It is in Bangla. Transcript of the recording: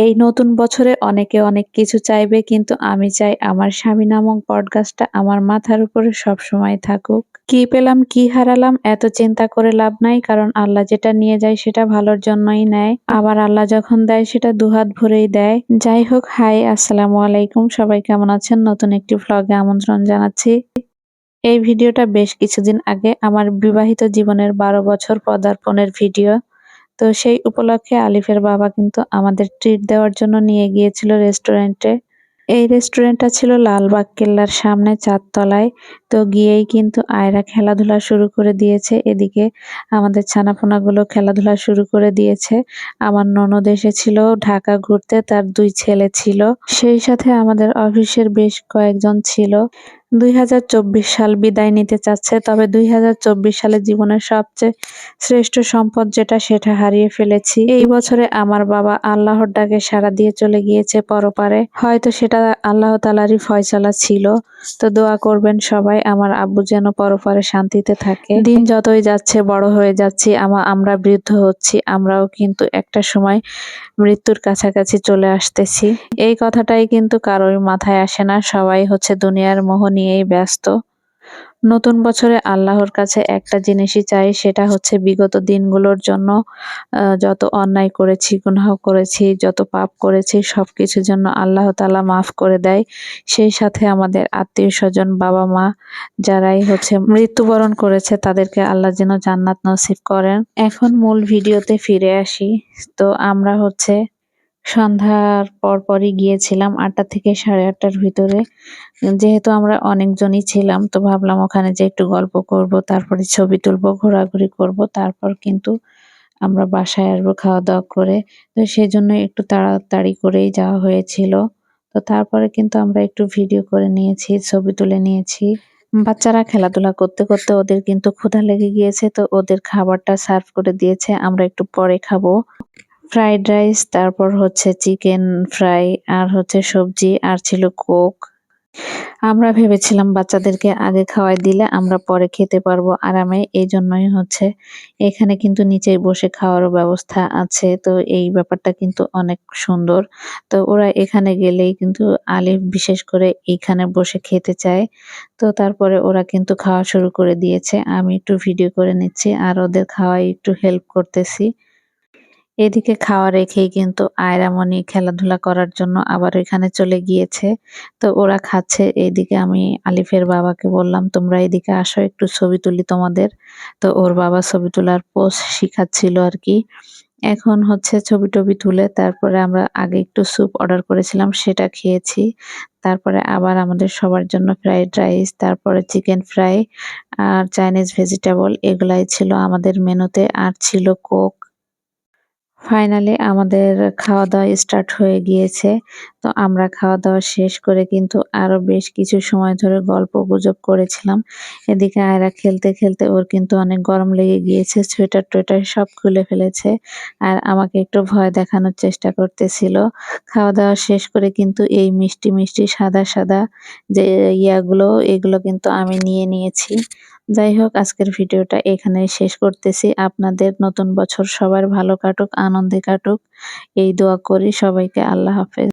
এই নতুন বছরে অনেকে অনেক কিছু চাইবে, কিন্তু আমি চাই আমার স্বামী নামক বটগাছটা আমার মাথার উপরে সবসময় থাকুক। কি পেলাম কি হারালাম এত চিন্তা করে লাভ নাই, কারণ আল্লাহ যেটা নিয়ে যায় সেটা ভালোর জন্যই নেয়। আবার আল্লাহ যখন দেয় সেটা দুহাত ভরেই দেয়। যাই হোক, হাই, আসসালামু আলাইকুম, সবাই কেমন আছেন? নতুন একটি ভ্লগে আমন্ত্রণ জানাচ্ছি। এই ভিডিওটা বেশ কিছুদিন আগে আমার বিবাহিত জীবনের 12 বছর পদার্পণের ভিডিও। তো সেই উপলক্ষে আলিফের বাবা কিন্তু আমাদের ট্রিট দেওয়ার জন্য নিয়ে গিয়েছিল রেস্টুরেন্টে। এই রেস্টুরেন্টটা ছিল লালবাগ কেল্লার সামনে, চারতলায়। তো গিয়েই কিন্তু আয়রা খেলাধুলা শুরু করে দিয়েছে। এদিকে আমাদের ছানাপোনাগুলো খেলাধুলা শুরু করে দিয়েছে। আমার ননদ এসেছিল ঢাকা ঘুরতে, তার 2 ছেলে ছিল। সেই সাথে আমাদের অফিসের বেশ কয়েকজন ছিল। 2024 সাল বিদায় নিতে চাচ্ছে, তবে 2024 সালে জীবনের সবচেয়ে শ্রেষ্ঠ সম্পদ যেটা, সেটা হারিয়ে ফেলেছি। এই বছরে আমার বাবা আল্লাহর ডাকে সাড়া দিয়ে চলে গিয়েছে পরপারে। হয়তো সেটা আল্লাহ তাআলারই ফয়সালা ছিল। তো দোয়া করবেন সবাই আমার আব্বু যেন পরপারে শান্তিতে থাকে। দিন যতই যাচ্ছে, বড় হয়ে যাচ্ছি, আমরা বৃদ্ধ হচ্ছি, আমরাও কিন্তু একটা সময় মৃত্যুর কাছাকাছি চলে আসতেছি। এই কথাটাই কিন্তু কারোর মাথায় আসে না, সবাই হচ্ছে দুনিয়ার মোহ নিয়েই ব্যস্ত। নতুন বছরে আল্লাহর কাছে একটা জিনিসই চাই, সেটা হচ্ছে বিগত দিনগুলোর জন্য যত অন্যায় করেছি, গুনাহ করেছি, যত পাপ করেছি, সবকিছুর জন্য আল্লাহ তাআলা মাফ করে দেয়। সেই সাথে আমাদের আত্মীয়-স্বজন, বাবা-মা যারাই হচ্ছে মৃত্যুবরণ করেছে, তাদেরকে আল্লাহ যেন জান্নাত নসিব করেন। এখন মূল ভিডিওতে ফিরে আসি। তো আমরা হচ্ছে সন্ধ্যার পরপরই গিয়েছিলাম 8টা থেকে 8:30টার ভিতরে। যেহেতু আমরা অনেকজনই ছিলাম, তো ভাবলাম ওখানে যে একটু গল্প করব, তারপরে ছবি তুলবো, ঘোরাঘুরি করব, তারপর কিন্তু আমরা বাসায় আসবো খাওয়া দাওয়া করে। তো সেজন্য একটু তাড়াতাড়ি করেই যাওয়া হয়েছিল। তো তারপরে কিন্তু আমরা একটু ভিডিও করে নিয়েছি, ছবি তুলে নিয়েছি। বাচ্চারা খেলাধুলা করতে করতে ওদের কিন্তু ক্ষুধা লেগে গিয়েছে, তো ওদের খাবারটা সার্ভ করে দিয়েছে, আমরা একটু পরে খাবো। ফ্রাইড রাইস, তারপর হচ্ছে চিকেন ফ্রাই, আর হচ্ছে সবজি, আর ছিল কোক। আমরা ভেবেছিলাম বাচ্চাদেরকে আগে খাওয়াই দিলে আমরা পরে খেতে পারবো আরামে, এই জন্যই হচ্ছে এখানে কিন্তু নিচেই বসে খাওয়ারও ব্যবস্থা আছে। তো এই ব্যাপারটা কিন্তু অনেক সুন্দর। তো ওরা এখানে গেলেই কিন্তু আলিফ বিশেষ করে এইখানে বসে খেতে চায়। তো তারপরে ওরা কিন্তু খাওয়া শুরু করে দিয়েছে। আমি একটু ভিডিও করে নিচ্ছি আর ওদের খাওয়ায় একটু হেল্প করতেছি। এদিকে খাওয়া রেখেই কিন্তু আয়রামণি খেলাধুলা করার জন্য আবার এখানে চলে গিয়েছে। তো ওরা খাচ্ছে, এইদিকে আমি আলিফের বাবাকে বললাম, তোমরা এদিকে আসো, একটু ছবি তুলি তোমাদের। তো ওর বাবা ছবি তোলার পোজ শিখাচ্ছিল আর কি। এখন হচ্ছে ছবি টবি তুলে তারপরে আমরা আগে একটু স্যুপ অর্ডার করেছিলাম, সেটা খেয়েছি। তারপরে আবার আমাদের সবার জন্য ফ্রাইড রাইস, তারপরে চিকেন ফ্রাই আর চাইনিজ ভেজিটেবল, এগুলাই ছিল আমাদের মেনুতে, আর ছিল কোক। ফাইনালি আমাদের খাওয়া-দাওয়া স্টার্ট হয়ে গিয়েছে। তো আমরা খাওয়া-দাওয়া শেষ করে কিন্তু আরো বেশ কিছু সময় ধরে গল্পগুজব করেছিলাম। এদিকে আয়রা খেলতে, খেলতে ওর কিন্তু অনেক গরম লেগে গিয়েছে। সোয়েটার-টোয়েটার সব খুলে ফেলেছে। আর আমাকে একটু ভয় দেখানোর চেষ্টা করতেছিল। খাওয়া-দাওয়া শেষ করে কিন্তু এই মিষ্টি, মিষ্টি সাদা, সাদা যে ইয়াগুলো, এগুলো কিন্তু আমি নিয়ে নিয়েছি। যাই হোক, আজকের ভিডিওটা এখানেই শেষ করতেছি। আপনাদের নতুন বছর সবার ভালো কাটুক, আনন্দে কাটুক, এই দোয়া করি সবাইকে। আল্লাহ হাফেজ।